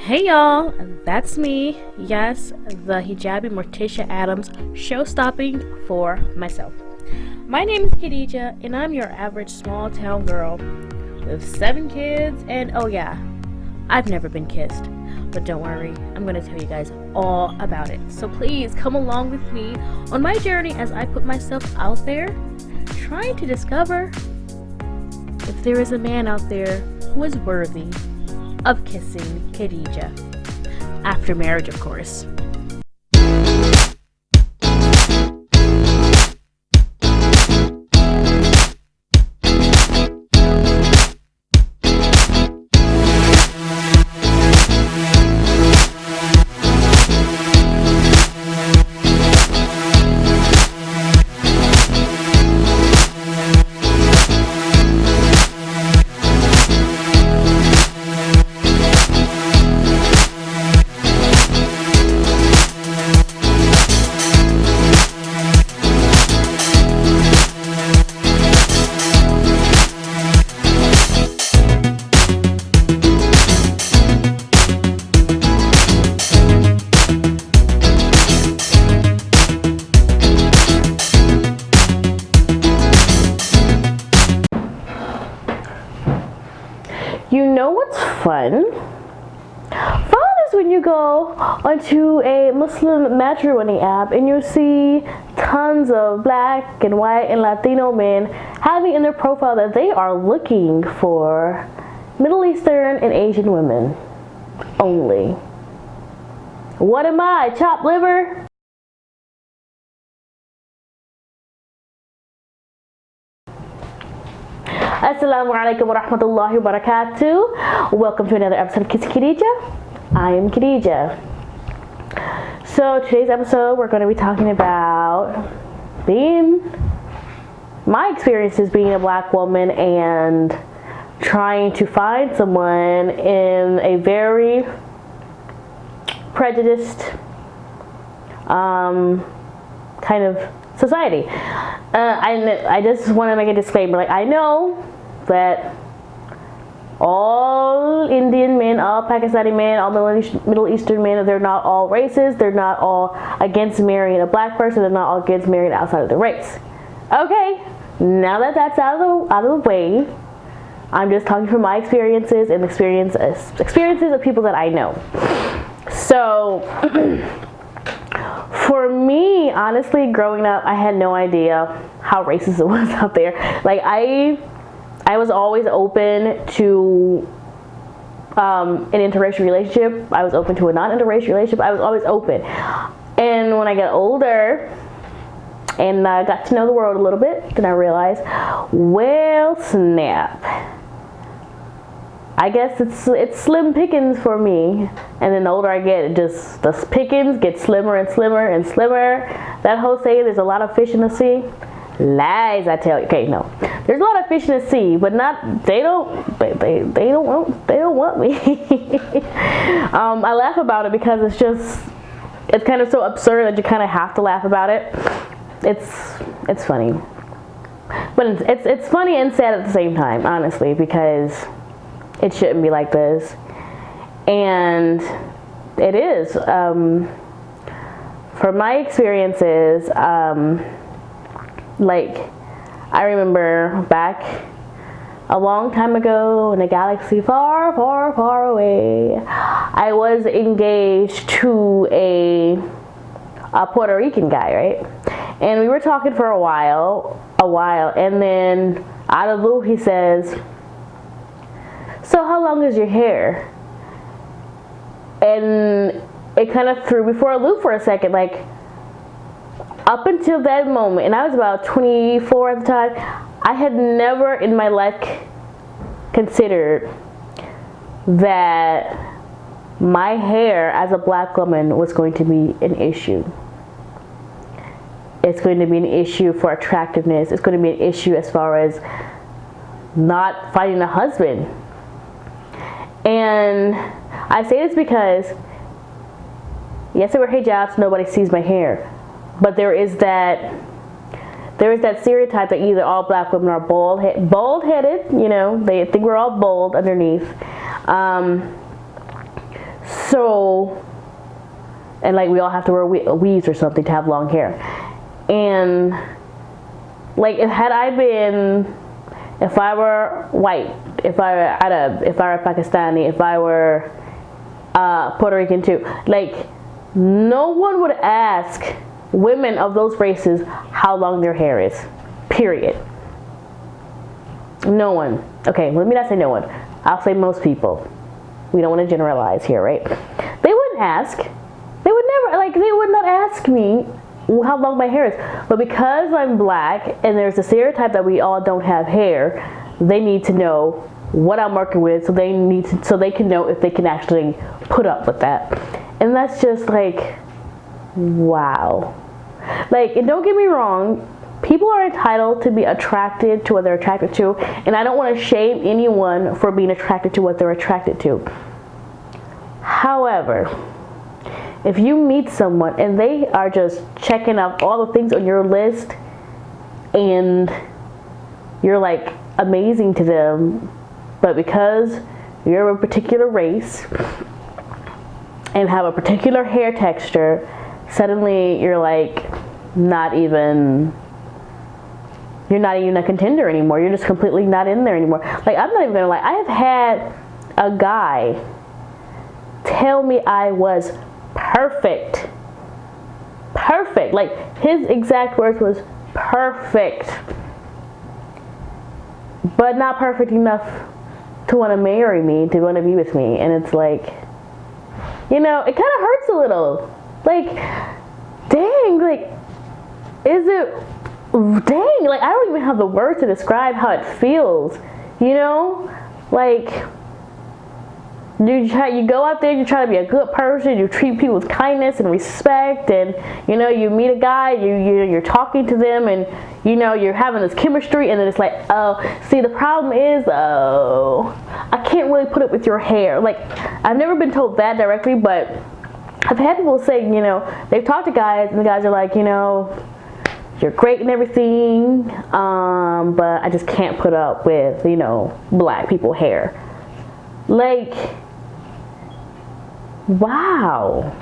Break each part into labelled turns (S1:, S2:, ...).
S1: Hey y'all, that's me. Yes, the hijabi Morticia Adams, show stopping for myself. My name is Khadeejah, and I'm your average small town girl with 7 kids, and oh yeah, I've never been kissed. But don't worry, I'm going to tell you guys all about it. So please come along with me on my journey as I put myself out there, trying to discover if there is a man out there who is worthy of kissing Khadeejah. After marriage, of course. You know what's fun? Fun is when you go onto a Muslim matrimony app and you see tons of black and white and Latino men having in their profile that they are looking for Middle Eastern and Asian women only. What am I, chopped liver? Assalamu alaikum wa rahmatullahi wa barakatuh. Welcome to another episode of Kiss Khadeejah. I am Khadeejah. So today's episode we're going to be talking about my experiences being a black woman and trying to find someone in a very prejudiced kind of society. I just want to make a disclaimer. I know that all Indian men, all Pakistani men, all Middle Eastern men, they're not all racist. They're not all against marrying a black person. They're not all against marrying outside of the race. Okay, now that that's out of the way, I'm just talking from my experiences and experiences of people that I know. So for me, honestly, growing up, I had no idea how racist it was out there. I was always open to an interracial relationship. I was open to a non-interracial relationship. I was always open. And when I got older and I got to know the world a little bit, then I realized, well, snap. I guess it's slim pickings for me, and then the older I get, the pickings get slimmer and slimmer and slimmer. That whole saying, there's a lot of fish in the sea. Lies, I tell you. Okay, no, there's a lot of fish in the sea, but not they don't want me. I laugh about it because it's kind of so absurd that you kind of have to laugh about it. It's funny, but it's funny and sad at the same time, honestly, because it shouldn't be like this, and it is. From my experiences, I remember back a long time ago in a galaxy far, far, far away, I was engaged to a Puerto Rican guy, right? And we were talking for a while, and then out of the blue he says, "So how long is your hair?" And it kind of threw me for a loop for a second. Up until that moment, and I was about 24 at the time, I had never in my life considered that my hair as a black woman was going to be an issue. It's going to be an issue for attractiveness. It's going to be an issue as far as not finding a husband. And I say this because, yes, I wear hijabs, nobody sees my hair. But there is that stereotype that either all black women are bald-headed, they think we're all bald underneath. So, and like we all have to wear weaves or something to have long hair. And like if I were white, if I were Arab, if I were Pakistani, if I were Puerto Rican too, like no one would ask women of those races how long their hair is, period. No one. Okay, let me not say no one. I'll say most people. We don't want to generalize here, right? They wouldn't ask. They would never, like, they would not ask me how long my hair is. But because I'm black and there's a stereotype that we all don't have hair, they need to know what I'm working with, so they can know if they can actually put up with that. And that's just like, wow. Like, and don't get me wrong, people are entitled to be attracted to what they're attracted to, and I don't want to shame anyone for being attracted to what they're attracted to. However, if you meet someone and they are just checking off all the things on your list and you're like amazing to them, but because you're a particular race and have a particular hair texture, suddenly you're like you're not even a contender anymore. You're just completely not in there anymore. Like, I'm not even gonna lie, I have had a guy tell me I was perfect. Perfect. Like, his exact words was perfect. But not perfect enough to want to marry me, to want to be with me. And it's like, you know, it kind of hurts a little. Like, dang, like, dang, like, I don't even have the words to describe how it feels, you know? Like, you go out there, you try to be a good person, you treat people with kindness and respect, and, you know, you meet a guy, you're talking to them, and, you know, you're having this chemistry, and then it's like, oh, see, the problem is, oh, I can't really put up with your hair. Like, I've never been told that directly, but I've had people say, you know, they've talked to guys, and the guys are like, you know, you're great and everything, but I just can't put up with, you know, black people hair. Like, wow.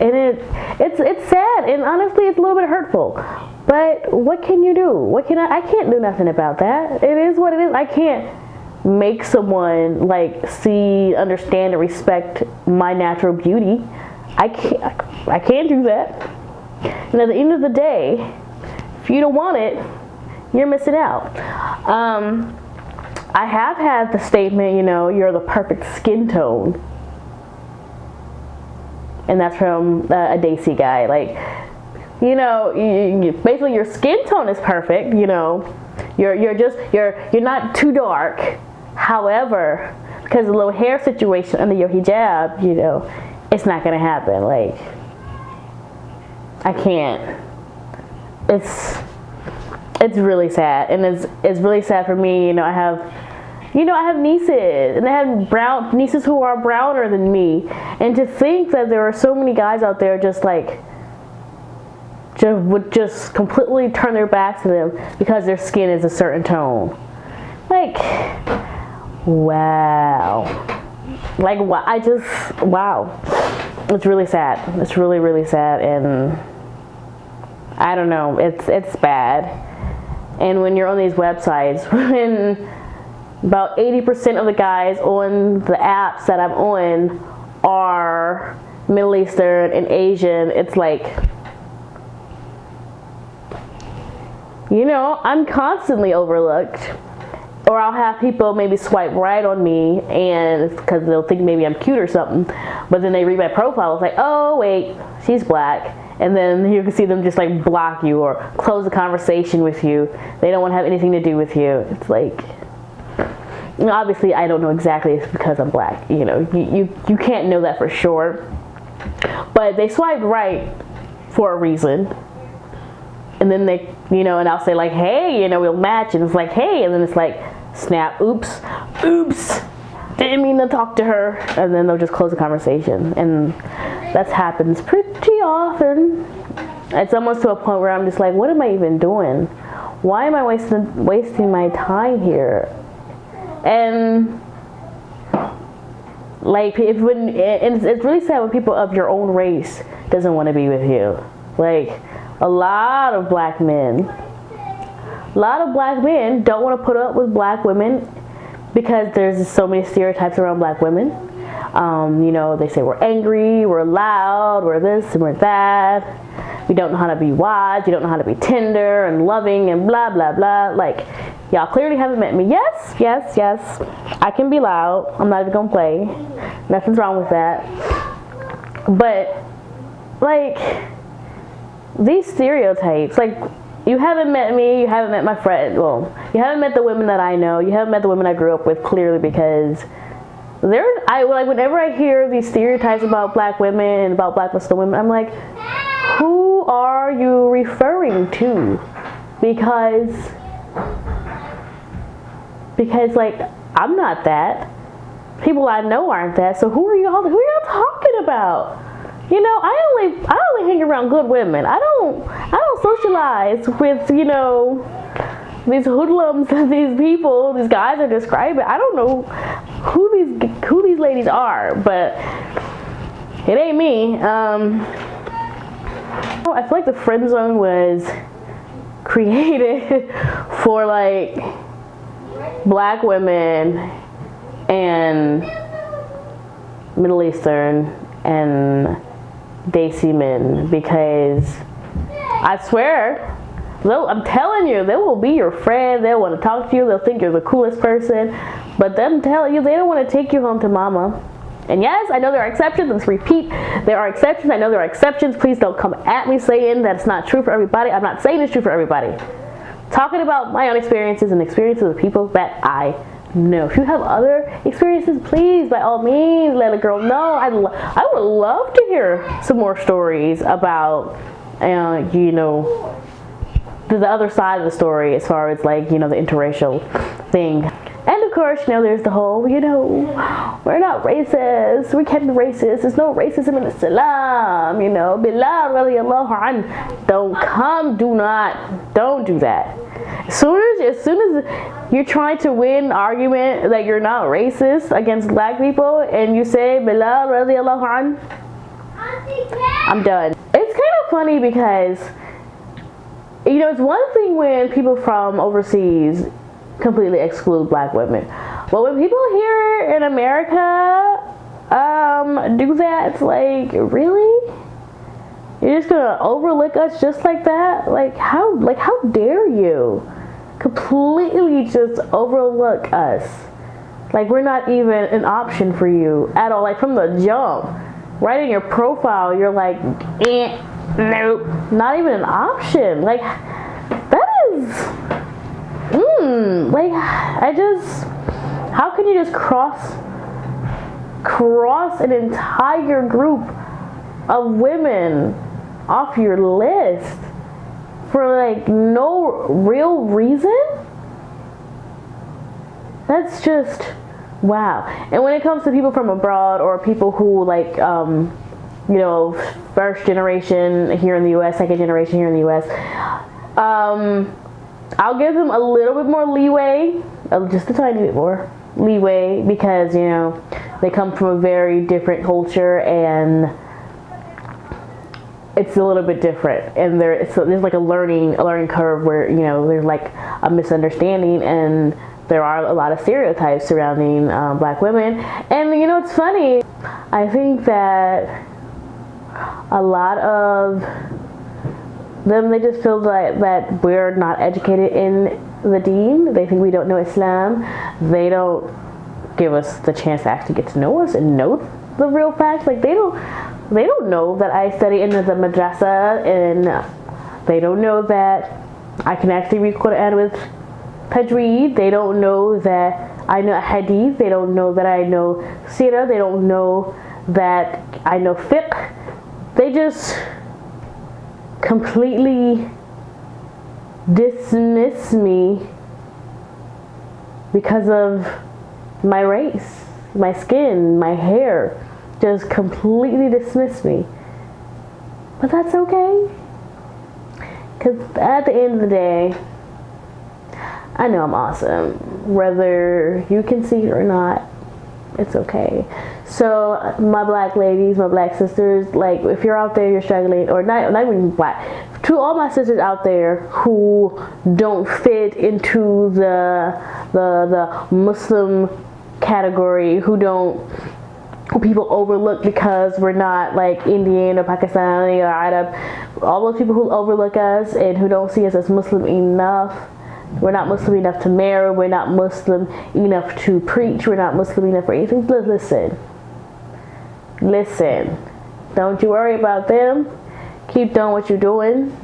S1: And it's sad, and honestly it's a little bit hurtful, but what can you do? I can't do nothing about that. It is what it is. I can't make someone like understand and respect my natural beauty. I can't do that. And at the end of the day, if you don't want it, you're missing out. I have had the statement, you know, you're the perfect skin tone. And that's from a Daisy guy. Like, you know, basically your skin tone is perfect, you know. You're not too dark. However, because of the little hair situation under your hijab, you know, it's not gonna happen. Like, I can't. It's really sad, and it's really sad for me. You know, I have nieces, and I have nieces who are browner than me, and to think that there are so many guys out there would just completely turn their backs to them because their skin is a certain tone. Like, wow. Like, wow. It's really sad. It's really, really sad, and I don't know. It's bad. And when you're on these websites, when about 80% of the guys on the apps that I'm on are Middle Eastern and Asian, it's like, you know, I'm constantly overlooked. Or I'll have people maybe swipe right on me, and because they'll think maybe I'm cute or something, but then they read my profile, it's like, oh wait, she's black. And then you can see them just like block you or close the conversation with you. They don't want to have anything to do with you. It's like, you know, obviously I don't know exactly it's because I'm black. You know, you can't know that for sure. But they swiped right for a reason. And then they, you know, and I'll say like, hey, you know, we'll match. And it's like, hey, and then it's like, snap, oops, didn't mean to talk to her. And then they'll just close the conversation. And that happens pretty often. It's almost to a point where I'm just like, what am I even doing? Why am I wasting my time here? And Like, it's really sad when people of your own race doesn't want to be with you. Like, a lot of black men don't want to put up with black women because there's so many stereotypes around black women. You know, they say we're angry, we're loud, we're this and we're that. We don't know how to be wise, we don't know how to be tender and loving and blah, blah, blah. Like, y'all clearly haven't met me. Yes, yes, yes. I can be loud. I'm not even gonna play. Nothing's wrong with that. But, like, these stereotypes, like, you haven't met me, you haven't met my friend, well, you haven't met the women that I know, you haven't met the women I grew up with, clearly, because whenever I hear these stereotypes about black women and about black Muslim women, I'm like, who are you referring to? Because like, I'm not that. People I know aren't that. So who are y'all talking about? You know, I only hang around good women. I don't socialize with, you know, these hoodlums and these people, these guys are describing. I don't know who these ladies are, but it ain't me. I feel like the friend zone was created for, like, black women and Middle Eastern and Desi men, because I swear, I'm telling you, they will be your friend. They'll want to talk to you. They'll think you're the coolest person, but them telling you they don't want to take you home to mama. And yes, I know there are exceptions. Let's repeat, there are exceptions. I know there are exceptions. Please don't come at me saying that it's not true for everybody. I'm not saying it's true for everybody. Talking about my own experiences and experiences of people that I know. If you have other experiences, please, by all means, let a girl know. I would love to hear some more stories about, you know, the other side of the story as far as, like, you know, the interracial thing. And of course, you know, there's the whole, you know, we're not racist, we can't be racist, there's no racism in Islam, you know, Bilal radiallahu anh, don't do that. As soon as you're trying to win an argument that you're not racist against black people and you say Bilal radiallahu anh, I'm done. It's kind of funny because, you know, it's one thing when people from overseas completely exclude black women, but when people here in America do that, it's like, really? You're just gonna overlook us just like that? Like how dare you completely just overlook us? Like, we're not even an option for you at all. Like, from the jump, right in your profile, you're like, nope, not even an option. Like, that is, like, how can you just cross an entire group of women off your list for, like, no real reason? That's just, wow. And when it comes to people from abroad, or people who, like, you know, first generation here in the U.S., second generation here in the U.S., I'll give them a little bit more leeway, just a tiny bit more leeway, because, you know, they come from a very different culture and it's a little bit different, and there's like a learning curve where, you know, there's like a misunderstanding, and there are a lot of stereotypes surrounding black women. And, you know, it's funny, I think that a lot of them, they just feel that we're not educated in the deen. They think we don't know Islam. They don't give us the chance to actually get to know us and know the real facts. Like, they don't know that I study in the madrasa, and they don't know that I can actually read Quran with tajweed. They don't know that I know hadith. They don't know that I know seerah. They don't know that I know fiqh. They just completely dismiss me because of my race, my skin, my hair. Just completely dismiss me. But that's okay, because at the end of the day, I know I'm awesome, whether you can see it or not. It's okay. So my black ladies, my black sisters, like if you're out there, you're struggling, or not even black, to all my sisters out there who don't fit into the Muslim category, who people overlook because we're not like Indian or Pakistani or Arab, all those people who overlook us and who don't see us as Muslim enough. We're not Muslim enough to marry. We're not Muslim enough to preach. We're not Muslim enough for anything. Listen. Don't you worry about them. Keep doing what you're doing.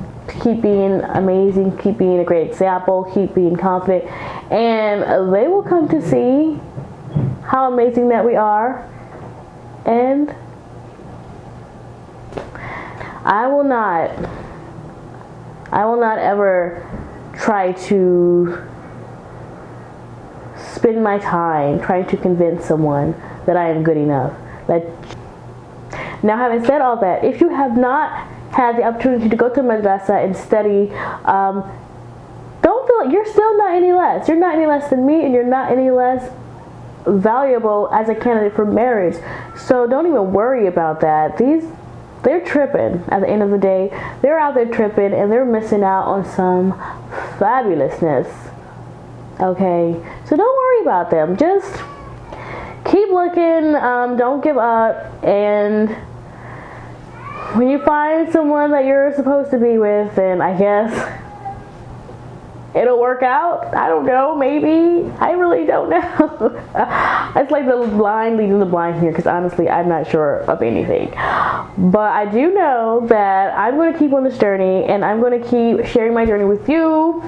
S1: Keep being amazing. Keep being a great example. Keep being confident. And they will come to see how amazing that we are. And I will not ever try to spend my time trying to convince someone that I am good enough. Now, having said all that, if you have not had the opportunity to go to madrasa and study, don't feel like you're still not any less. You're not any less than me, and you're not any less valuable as a candidate for marriage. So don't even worry about that. They're tripping at the end of the day. They're out there tripping and they're missing out on some fabulousness. Okay? So don't worry about them. Just keep looking. Don't give up. And when you find someone that you're supposed to be with, then I guess it'll work out. I don't know, maybe. I really don't know. It's like the blind leading the blind here, because honestly, I'm not sure of anything. But I do know that I'm going to keep on this journey, and I'm going to keep sharing my journey with you.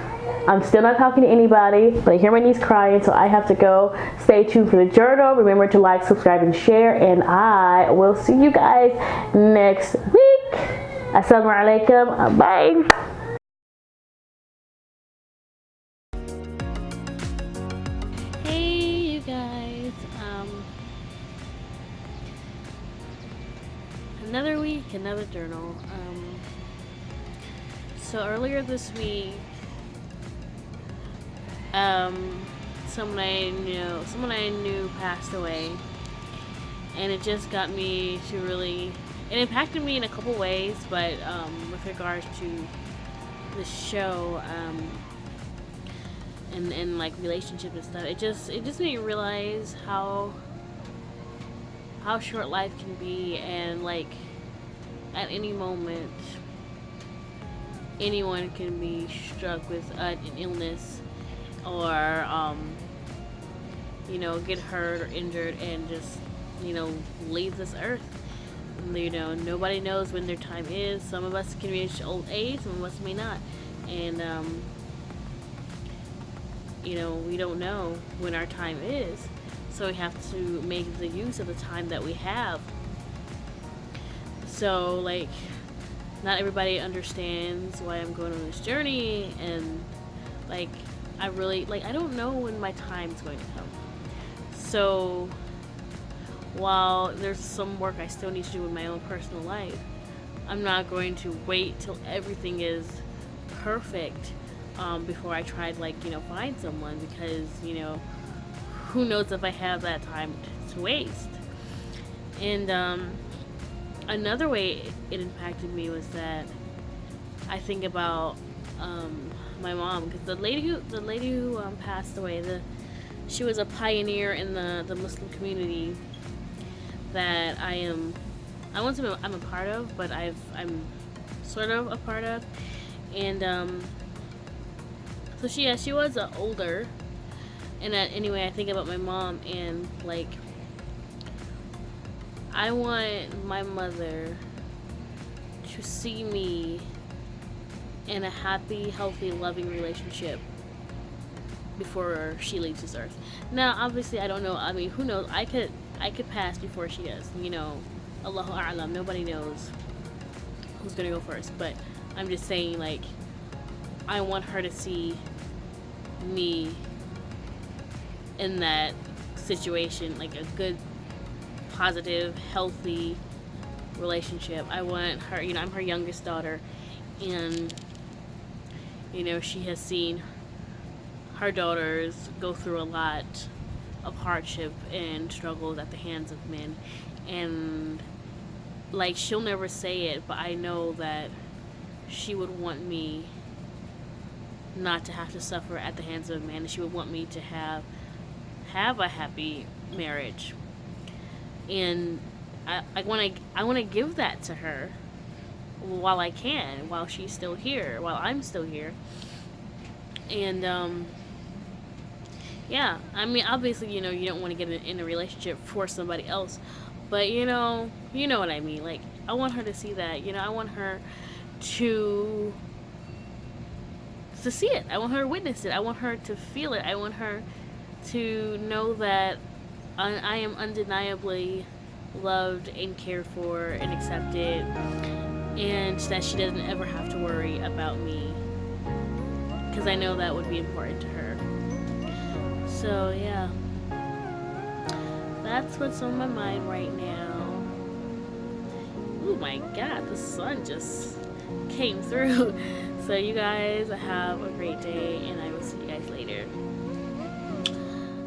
S1: I'm still not talking to anybody, but I hear my niece crying, so I have to go. Stay tuned for the journal. Remember to like, subscribe, and share, and I will see you guys next week. Assalamu alaikum. Bye. Another week, another journal. So earlier this week, someone I knew passed away, and it just got me to really, it impacted me in a couple ways, but with regards to the show, and like relationships and stuff, it just made me realize how short life can be, and like at any moment anyone can be struck with an illness, or get hurt or injured and just leave this earth. Nobody knows when their time is. Some of us can reach old age, some of us may not, and we don't know when our time is. So we have to make the use of the time that we have. So, like, not everybody understands why I'm going on this journey, and, like, I don't know when my time's going to come. So, while there's some work I still need to do in my own personal life, I'm not going to wait till everything is perfect before I try to, find someone, because, who knows if I have that time to waste. And another way it impacted me was that I think about my mom, because the lady who passed away, she was a pioneer in the Muslim community that I'm a part of, but I'm sort of a part of. And so she was older. And anyway, I think about my mom, and like, I want my mother to see me in a happy, healthy, loving relationship before she leaves this earth. Now, obviously, I don't know. I mean, who knows? I could pass before she does. Allahu A'lam. Nobody knows who's gonna go first. But I'm just saying, like, I want her to see me in that situation, like a good, positive, healthy relationship. I want her, I'm her youngest daughter, and she has seen her daughters go through a lot of hardship and struggles at the hands of men. And like, she'll never say it, but I know that she would want me not to have to suffer at the hands of a man, and she would want me to have a happy marriage. And I want to give that to her while I can, while she's still here, while I'm still here. And yeah, I mean, obviously, you don't want to get in a relationship for somebody else, but you know what I mean. Like, I want her to see that. I want her to see it. I want her to witness it. I want her to feel it. I want her to know that I am undeniably loved and cared for and accepted, and that she doesn't ever have to worry about me, because I know that would be important to her. So yeah, that's what's on my mind right now. Oh my god, the sun just came through. So you guys have a great day, and I will see you guys later.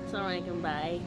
S1: Assalamualaikum, bye.